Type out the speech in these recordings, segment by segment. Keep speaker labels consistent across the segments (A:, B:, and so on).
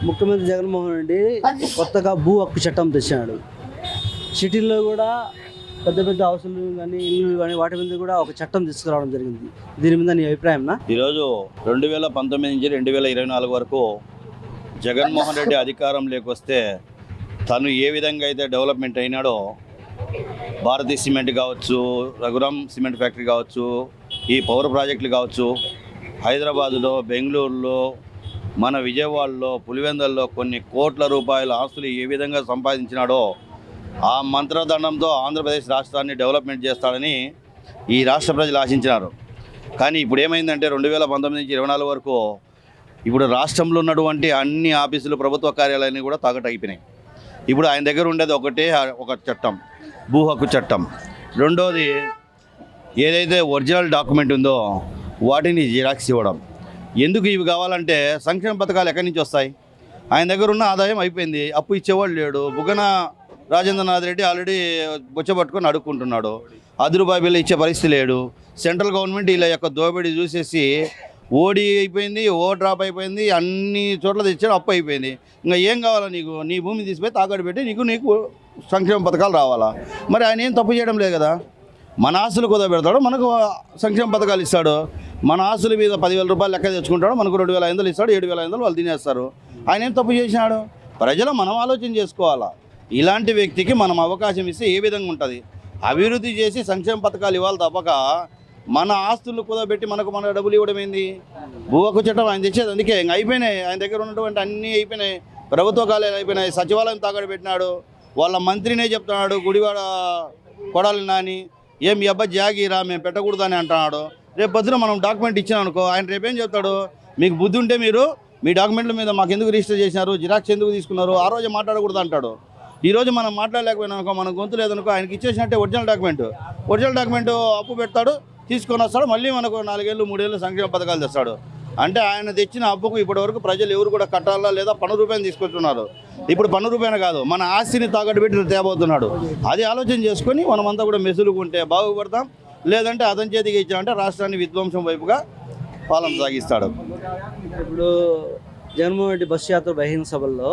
A: ముఖ్యమంత్రి జగన్మోహన్ రెడ్డి కొత్తగా భూ హక్కు చట్టం తెచ్చాడు. సిటీల్లో కూడా పెద్ద పెద్ద హౌసులు కానీ ఇల్లు కానీ వాటి మీద కూడా ఒక చట్టం తీసుకురావడం జరిగింది. దీని మీద నీ అభిప్రాయంనా?
B: ఈరోజు 2019 నుంచి 2024 వరకు జగన్మోహన్ రెడ్డి అధికారం లేకొస్తే తను ఏ విధంగా అయితే డెవలప్మెంట్ అయినాడో, భారతీ సిమెంట్ కావచ్చు, రఘురామ్ సిమెంట్ ఫ్యాక్టరీ కావచ్చు, ఈ పవర్ ప్రాజెక్టులు కావచ్చు, హైదరాబాదులో, బెంగళూరులో, మన విజయవాడలో, పులివెందల్లో కొన్ని కోట్ల రూపాయల ఆస్తులు ఏ విధంగా సంపాదించినాడో ఆ మంత్రదండంతో ఆంధ్రప్రదేశ్ రాష్ట్రాన్ని డెవలప్మెంట్ చేస్తాడని ఈ రాష్ట్ర ప్రజలు ఆశించినారు. కానీ ఇప్పుడు ఏమైందంటే 2019 నుంచి 2024 వరకు ఇప్పుడు రాష్ట్రంలో ఉన్నటువంటి అన్ని ఆఫీసులు, ప్రభుత్వ కార్యాలయాన్ని కూడా తాకటైపోయినాయి. ఇప్పుడు ఆయన దగ్గర ఉండేది ఒక చట్టం, భూ హక్కు చట్టం. రెండోది ఏదైతే ఒరిజినల్ డాక్యుమెంట్ ఉందో వాటిని జిరాక్స్ ఇవ్వడం. ఎందుకు ఇవి కావాలంటే సంక్షేమ పథకాలు ఎక్కడి నుంచి వస్తాయి? ఆయన దగ్గర ఉన్న ఆదాయం అయిపోయింది, అప్పు ఇచ్చేవాళ్ళు లేడు. బుగ్గన రాజేంద్రనాథ్ రెడ్డి ఆల్రెడీ బొచ్చబట్టుకొని అడుక్కుంటున్నాడు, ₹10 బిల్లు ఇచ్చే పరిస్థితి లేడు. సెంట్రల్ గవర్నమెంట్ ఇలా యొక్క దోపిడీ చూసేసి ఓడి అయిపోయింది, ఓ డ్రాప్ అయిపోయింది, అన్ని చోట్ల తెచ్చాడు, అప్పు అయిపోయింది. ఇంకా ఏం కావాలా నీకు? నీ భూమిని తీసిపోయి తాకట్టు పెట్టి నీకు సంక్షేమ పథకాలు రావాలా? మరి ఆయన ఏం తప్పు చేయడం లేదు కదా. మన ఆస్తులు కుదరబెడతాడు, మనకు సంక్షేమ పథకాలు ఇస్తాడు. మన ఆస్తుల మీద 10,000 రూపాయలు లెక్క తెచ్చుకుంటాడు, మనకు 2,500 ఇస్తాడు, 7,500 వాళ్ళు తినేస్తారు. ఆయన ఏం తప్పు చేసినాడు? ప్రజలు మనం ఆలోచన చేసుకోవాలా. ఇలాంటి వ్యక్తికి మనం అవకాశం ఇస్తే ఏ విధంగా ఉంటుంది? అభివృద్ధి చేసి సంక్షేమ పథకాలు ఇవ్వాలి తప్పక మన ఆస్తులు కుదరబెట్టి మన డబ్బులు ఇవ్వడం ఏంది? భూ హక్కు చట్టం ఆయన తెచ్చేది అందుకే ఇంకా అయిపోయినాయి. ఆయన దగ్గర ఉన్నటువంటి అన్నీ అయిపోయినాయి, ప్రభుత్వ కార్యాలయాలు అయిపోయినాయి, సచివాలయం తాకట్టు పెట్టినాడు. వాళ్ళ మంత్రినే చెప్తున్నాడు, గుడివాడ కొడాలి నాని, ఏం మీ అబ్బాయి జాగీరా మేము పెట్టకూడదని అంటున్నాడు. రేపు పొద్దున మనం డాక్యుమెంట్ ఇచ్చినాం అనుకో, ఆయన రేపేం చెప్తాడు? మీకు బుద్ధి ఉంటే మీరు మీ డాక్యుమెంట్ల మీద మాకు ఎందుకు రిజిస్టర్ చేసినారు, జిరాక్స్ ఎందుకు తీసుకున్నారు, ఆ రోజు మాట్లాడకూడదు అంటాడు. ఈరోజు మనం మాట్లాడలేకపోయినా అనుకో, మన గొంతు లేదనుకో, ఆయనకి ఇచ్చేసినట్టే ఒరిజినల్ డాక్యుమెంట్ అప్పు పెడతాడు, తీసుకొని వస్తాడు, మళ్ళీ మనకు 4 ఏళ్ళు 3 ఏళ్ళు సంక్షేమ పథకాలు తెస్తాడు. అంటే ఆయన తెచ్చిన అప్పుకు ఇప్పటివరకు ప్రజలు ఎవరు కూడా కట్టాలా లేదా పన్ను రూపాయలు తీసుకొచ్చున్నారు. ఇప్పుడు పన్ను రూపాయలు కాదు, మన ఆస్తిని తాకట్టు పెట్టి తేబోతున్నాడు. అది ఆలోచన చేసుకొని మనమంతా కూడా మెసులుకుంటే బాగుపడతాం. లేదంటే అతని చేతికి ఇచ్చామంటే రాష్ట్రాన్ని విధ్వంసం వైపుగా పాలన సాగిస్తాడు.
A: ఇప్పుడు జగన్మోహన్ రెడ్డి బస్సు యాత్ర బహిరంగ సభల్లో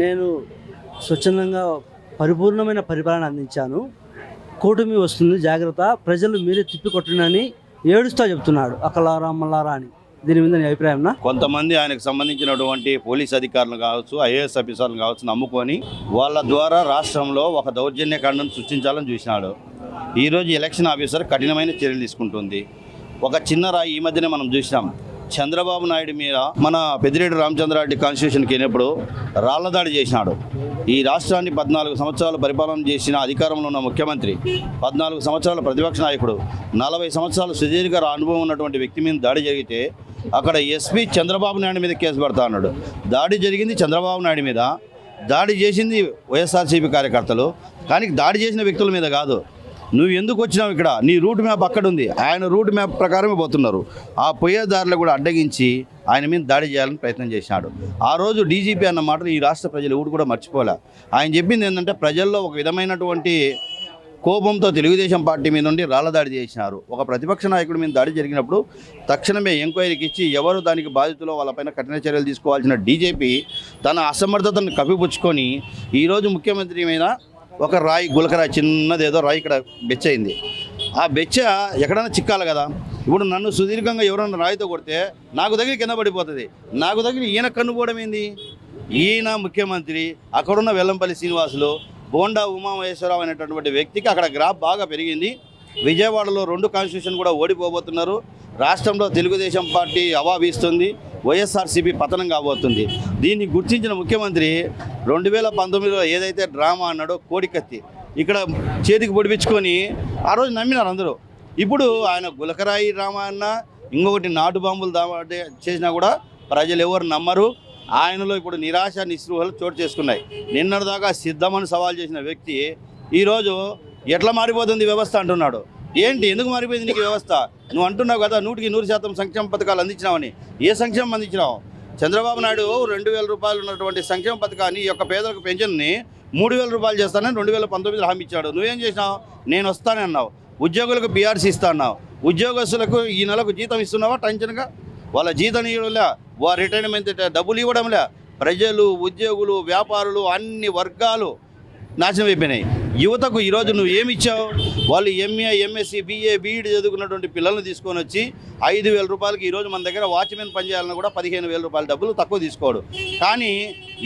A: నేను స్వచ్ఛందంగా పరిపూర్ణమైన పరిపాలన అందించాను, కూటమి వస్తుంది జాగ్రత్త, ప్రజలు మీరే తిప్పికొట్టునని ఏడుస్తా చెప్తున్నాడు, అక్కలారా మల్లారా అని. దీని మీద నీ అభిప్రాయంనా?
B: కొంతమంది ఆయనకు సంబంధించినటువంటి పోలీస్ అధికారులు కావచ్చు, ఐఏఎస్ ఆఫీసర్లు కావచ్చు నమ్ముకొని వాళ్ళ ద్వారా రాష్ట్రంలో ఒక దౌర్జన్యకాండను సృష్టించాలని చూసినాడు. ఈరోజు ఎలక్షన్ ఆఫీసర్ కఠినమైన చర్యలు తీసుకుంటుంది. ఒక చిన్న రాయి ఈ మధ్యనే మనం చూసినాం, చంద్రబాబు నాయుడు మీద మన పెద్దిరెడ్డి రామచంద్రారెడ్డి కాన్స్టిట్యూషన్కి వెళ్ళినప్పుడు రాళ్లదాడి చేసినాడు. ఈ రాష్ట్రాన్ని 14 సంవత్సరాలు పరిపాలన చేసిన అధికారంలో ఉన్న ముఖ్యమంత్రి, 14 సంవత్సరాల ప్రతిపక్ష నాయకుడు, 40 సంవత్సరాలు సుదీర్ఘ అనుభవం ఉన్నటువంటి వ్యక్తి మీద దాడి జరిగితే అక్కడ ఎస్పీ చంద్రబాబు నాయుడు మీద కేసు పెడతా అన్నాడు. దాడి జరిగింది చంద్రబాబు నాయుడు మీద, దాడి చేసింది వైఎస్ఆర్సీపీ కార్యకర్తలు, కానీ దాడి చేసిన వ్యక్తుల మీద కాదు. నువ్వు ఎందుకు వచ్చినావు ఇక్కడ? నీ రూట్ మ్యాప్ అక్కడ ఉంది, ఆయన రూట్ మ్యాప్ ప్రకారమే పోతున్నారు. ఆ పోయేదారులు కూడా అడ్డగించి ఆయన మీద దాడి చేయాలని ప్రయత్నం చేశాడు. ఆ రోజు డీజీపీ అన్న మాటలు ఈ రాష్ట్ర ప్రజలు ఎవరు కూడా మర్చిపోలే. ఆయన చెప్పింది ఏంటంటే ప్రజల్లో ఒక విధమైనటువంటి కోపంతో తెలుగుదేశం పార్టీ మీద నుండి రాళ్లదాడి చేసినారు. ఒక ప్రతిపక్ష నాయకుడి మీద దాడి జరిగినప్పుడు తక్షణమే ఎంక్వైరీకి ఇచ్చి ఎవరు దానికి బాధితులో వాళ్ళపైన కఠిన చర్యలు తీసుకోవాల్సిన డీజీపీ తన అసమర్థతను కప్పిపుచ్చుకొని ఈరోజు ముఖ్యమంత్రి మీద ఒక రాయి, గులకరాయి, చిన్నది ఏదో రాయి ఇక్కడ బెచ్చ అయింది. ఆ బెచ్చ ఎక్కడైనా చిక్కాలి కదా. ఇప్పుడు నన్ను సుదీర్ఘంగా ఎవరన్నా రాయితో కొడితే నాకు దగ్గర కింద పడిపోతుంది, నాకు దగ్గర ఈయన కన్నుపోవడం ఏంది? ఈయన ముఖ్యమంత్రి, అక్కడున్న వెల్లంపల్లి శ్రీనివాసులు, బోండా ఉమామహేశ్వరరావు అనేటటువంటి వ్యక్తికి అక్కడ గ్రాఫ్ బాగా పెరిగింది. విజయవాడలో 2 కాన్స్టిట్యూషన్ కూడా ఓడిపోబోతున్నారు. రాష్ట్రంలో తెలుగుదేశం పార్టీ హవా వీస్తుంది, వైఎస్ఆర్సీపీ పతనం కాబోతుంది. దీన్ని గుర్తించిన ముఖ్యమంత్రి 2019లో ఏదైతే డ్రామా అన్నాడో కోడికత్తి ఇక్కడ చేతికి పొడిపించుకొని ఆ రోజు నమ్మినారు అందరూ. ఇప్పుడు ఆయన గులకరాయి డ్రామా అన్నా ఇంకొకటి నాటు బాంబులు చేసినా కూడా ప్రజలు ఎవరు నమ్మరు. ఆయనలో ఇప్పుడు నిరాశ నిస్పృహలు చోటు చేసుకున్నాయి. నిన్నటిదాకా సిద్ధమని సవాల్ చేసిన వ్యక్తి ఈరోజు ఎట్లా మారిపోతుంది వ్యవస్థ అంటున్నాడు. ఏంటి, ఎందుకు మారిపోయింది నీకు వ్యవస్థ? నువ్వు అంటున్నావు కదా 100% సంక్షేమ పథకాలు అందించినావని. ఏ సంక్షేమం అందించినావు? చంద్రబాబు నాయుడు 2,000 రూపాయలు ఉన్నటువంటి సంక్షేమ పథకాన్ని, ఈ యొక్క పేదలకు పెన్షన్ని 3,000 రూపాయలు చేస్తానని 2019లో హామీ ఇచ్చాడు. నువ్వేం చేసినావు? నేను వస్తానే అన్నావు. ఉద్యోగులకు బీఆర్సీ ఇస్తా అన్నావు. ఉద్యోగస్తులకు ఈ నెలకు జీతం ఇస్తున్నావా? టెన్షన్గా వాళ్ళ జీతనీయులే, వాళ్ళ రిటైర్మెంట్ డబ్బులు ఇవ్వడంలే. ప్రజలు, ఉద్యోగులు, వ్యాపారులు అన్ని వర్గాలు నాశనం అయిపోయినాయి. యువతకు ఈరోజు నువ్వు ఏమి ఇచ్చావు? వాళ్ళు ఎంఏ, ఎంఎస్సి, బిఏ, బీఈడి చదువుకున్నటువంటి పిల్లల్ని తీసుకొని వచ్చి 5,000 రూపాయలకి ఈరోజు మన దగ్గర వాచ్మెన్ పనిచేయాలన్నా కూడా 15,000 రూపాయల డబ్బులు తక్కువ తీసుకోడు. కానీ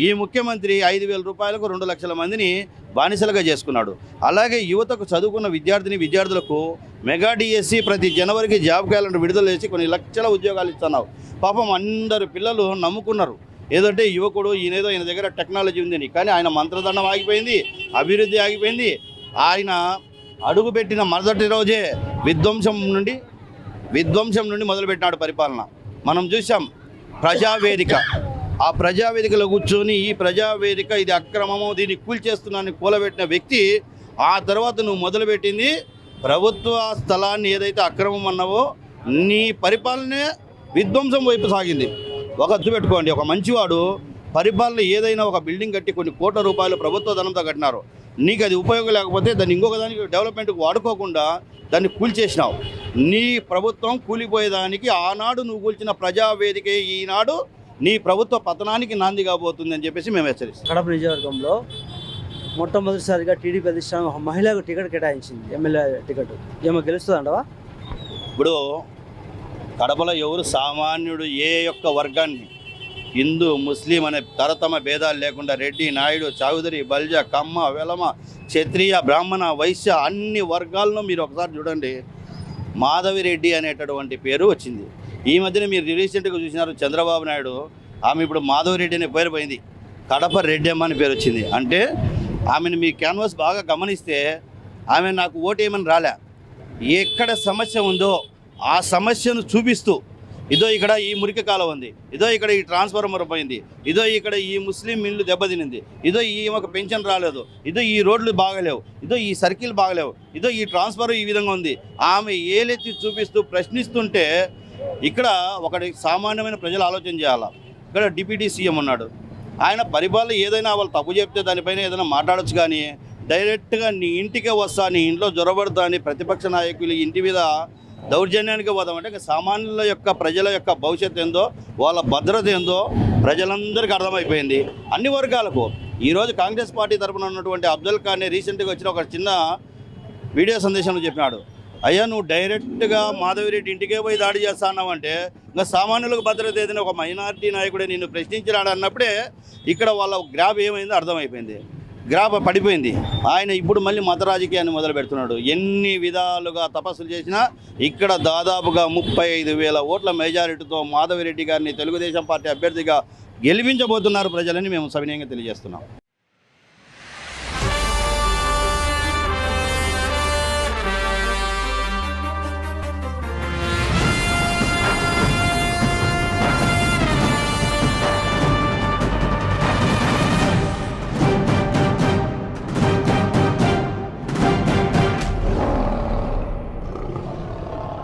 B: ఈ ముఖ్యమంత్రి 5,000 రూపాయలకు 2 లక్షల మందిని బానిసలుగా చేసుకున్నాడు. అలాగే యువతకు చదువుకున్న విద్యార్థులకు మెగా డిఎస్సి ప్రతి జనవరికి జాబ్ క్యాలెండర్ విడుదల చేసి కొన్ని లక్షల ఉద్యోగాలు ఇస్తున్నావు. పాపం అందరు పిల్లలు నమ్ముకున్నారు. ఏదంటే యువకుడు ఈయన దగ్గర టెక్నాలజీ ఉందని. కానీ ఆయన మంత్రదండం ఆగిపోయింది, అభివృద్ధి ఆగిపోయింది. ఆయన అడుగుపెట్టిన మొదటి రోజే విధ్వంసం నుండి మొదలుపెట్టినాడు పరిపాలన. మనం చూసాం ప్రజావేదిక. ఆ ప్రజావేదికలో కూర్చొని ఈ ప్రజావేదిక ఇది అక్రమము, దీన్ని కూల్చేస్తున్నానని కూలబెట్టిన వ్యక్తి. ఆ తర్వాత నువ్వు మొదలుపెట్టింది ప్రభుత్వ స్థలాన్ని ఏదైతే అక్రమం అన్నావో నీ పరిపాలనే విధ్వంసం వైపు సాగింది. గుర్తుపెట్టుకోండి, ఒక మంచివాడు పరిపాలన ఏదైనా ఒక బిల్డింగ్ కట్టి కొన్ని కోట్ల రూపాయలు ప్రభుత్వ ధనంతో కట్టినారు. నీకు అది ఉపయోగం లేకపోతే దాన్ని ఇంకొక దానికి డెవలప్మెంట్కి వాడుకోకుండా దాన్ని కూల్చేసినావు. నీ ప్రభుత్వం కూలిపోయేదానికి ఆనాడు నువ్వు కూల్చిన ప్రజావేదిక ఈనాడు నీ ప్రభుత్వ పతనానికి నాంది కాబోతుంది అని చెప్పేసి మేము హెచ్చరిస్తాం.
A: కడప నియోజకవర్గంలో మొట్టమొదటిసారిగా టీడీపీ అధిష్టానం ఒక మహిళకు టికెట్ కేటాయించింది, ఎమ్మెల్యే టికెట్. ఏమో గెలుస్తుందంటవా?
B: ఇప్పుడు కడపలో ఎవరు సామాన్యుడు ఏ యొక్క వర్గాన్ని, హిందూ, ముస్లిం అనే తరతమ భేదాలు లేకుండా రెడ్డి, నాయుడు, చౌదరి, బల్జ, కమ్మ, వెలమ, క్షత్రియ, బ్రాహ్మణ, వైశ్య అన్ని వర్గాలను మీరు ఒకసారి చూడండి. మాధవిరెడ్డి అనేటటువంటి పేరు వచ్చింది. ఈ మధ్యన మీరు రీసెంట్గా చూసినారు చంద్రబాబు నాయుడు, ఆమె ఇప్పుడు మాధవిరెడ్డి అనే పేరు పోయింది, కడప రెడ్డి అమ్మ అని పేరు వచ్చింది. అంటే ఆమెను మీ క్యాన్వాస్ బాగా గమనిస్తే ఆమె నాకు ఓటేయమని రాలే. ఎక్కడ సమస్య ఉందో ఆ సమస్యను చూపిస్తూ, ఇదో ఇక్కడ ఈ మురికి కాలం ఉంది, ఇదో ఇక్కడ ఈ ట్రాన్స్ఫార్మర్ పోయింది, ఇదో ఇక్కడ ఈ ముస్లిం ఇల్లు దెబ్బతినింది, ఇదో ఈ ఒక పెన్షన్ రాలేదు, ఇదో ఈ రోడ్లు బాగలేవు, ఇదో ఈ సర్కిల్ బాగలేవు, ఇదో ఈ ట్రాన్స్ఫర్ ఈ విధంగా ఉంది. ఆమె ఏలెత్తి చూపిస్తూ ప్రశ్నిస్తుంటే ఇక్కడ ఒకటి సామాన్యమైన ప్రజలు ఆలోచన చేయాలి. ఇక్కడ డిప్యూటీ సీఎం ఉన్నాడు, ఆయన పరిపాలన ఏదైనా వాళ్ళు తప్పు చెప్తే దానిపైన ఏదైనా మాట్లాడచ్చు. కానీ డైరెక్ట్గా నీ ఇంటికే వస్తా, నీ ఇంట్లో జొరబడతా అని ప్రతిపక్ష నాయకులు ఇంటి మీద దౌర్జన్యానికి పోదామంటే ఇంకా సామాన్యుల యొక్క ప్రజల యొక్క భవిష్యత్తు ఏందో, వాళ్ళ భద్రత ఏందో ప్రజలందరికీ అర్థమైపోయింది, అన్ని వర్గాలకు. ఈరోజు కాంగ్రెస్ పార్టీ తరఫున ఉన్నటువంటి అబ్దుల్ ఖాన్ రీసెంట్గా వచ్చిన ఒక చిన్న వీడియో సందేశంలో చెప్పినాడు, అయ్యా నువ్వు డైరెక్ట్గా మాధవిరెడ్డి ఇంటికే పోయి దాడి చేస్తా అన్నావంటే ఇంకా సామాన్యులకు భద్రత ఏదైనా ఒక మైనారిటీ నాయకుడే నిన్ను ప్రశ్నించినాడు అన్నప్పుడే ఇక్కడ వాళ్ళ గ్రాఫ్ ఏమైందో అర్థమైపోయింది, గ్రాఫ్ పడిపోయింది. ఆయన ఇప్పుడు మళ్ళీ మత రాజకీయాన్ని మొదలు పెడుతున్నాడు. ఎన్ని విధాలుగా తపస్సులు చేసినా ఇక్కడ దాదాపుగా 35,000 ఓట్ల మెజారిటీతో మాధవిరెడ్డి గారిని తెలుగుదేశం పార్టీ అభ్యర్థిగా గెలిపించబోతున్నారు ప్రజలని మేము సవినయంగా తెలియజేస్తున్నాం.